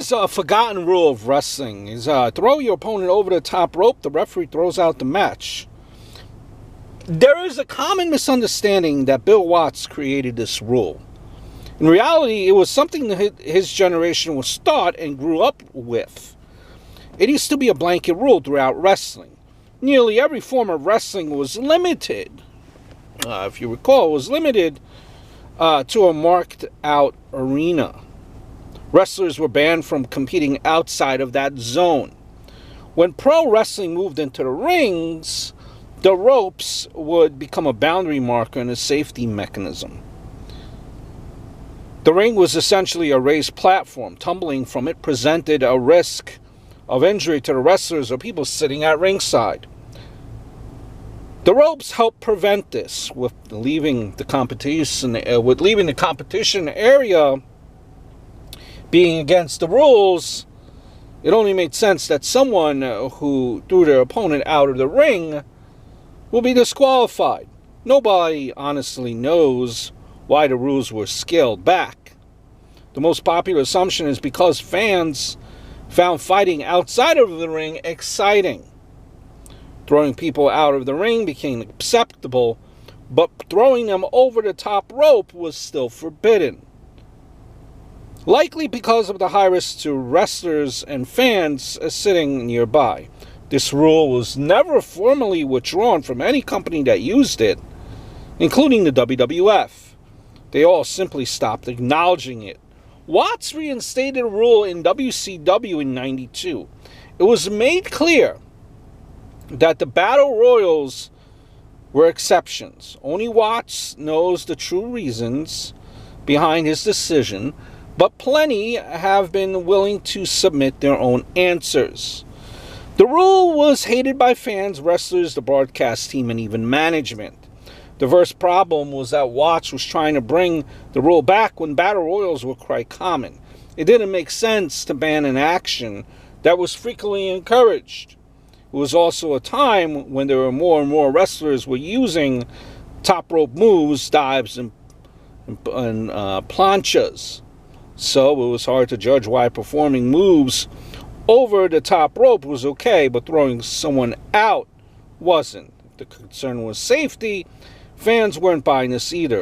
is a forgotten rule of wrestling. Is throw your opponent over the top rope, the referee throws out the match. There is a common misunderstanding that Bill Watts created this rule. In reality, it was something that his generation was taught and grew up with. It used to be a blanket rule throughout wrestling. Nearly every form of wrestling was limited. If you recall, it was limited to a marked out arena. Wrestlers were banned from competing outside of that zone. When pro wrestling moved into the rings, the ropes would become a boundary marker and a safety mechanism. The ring was essentially a raised platform. Tumbling from it presented a risk of injury to the wrestlers or people sitting at ringside. The ropes helped prevent this, with leaving the competition area being against the rules. It only made sense that someone who threw their opponent out of the ring will be disqualified. Nobody honestly knows why the rules were scaled back. The most popular assumption is because fans found fighting outside of the ring exciting. Throwing people out of the ring became acceptable, but throwing them over the top rope was still forbidden. Likely because of the high risk to wrestlers and fans sitting nearby. This rule was never formally withdrawn from any company that used it, including the WWF. They all simply stopped acknowledging it. Watts reinstated a rule in WCW in '92. It was made clear that the Battle Royals were exceptions. Only Watts knows the true reasons behind his decision, but plenty have been willing to submit their own answers. The rule was hated by fans, wrestlers, the broadcast team, and even management. The first problem was that Watts was trying to bring the rule back when Battle Royals were quite common. It didn't make sense to ban an action that was frequently encouraged. It was also a time when there were more and more wrestlers were using top rope moves, dives, and planchas. So it was hard to judge why performing moves over the top rope was okay, but throwing someone out wasn't. If the concern was safety, fans weren't buying this either.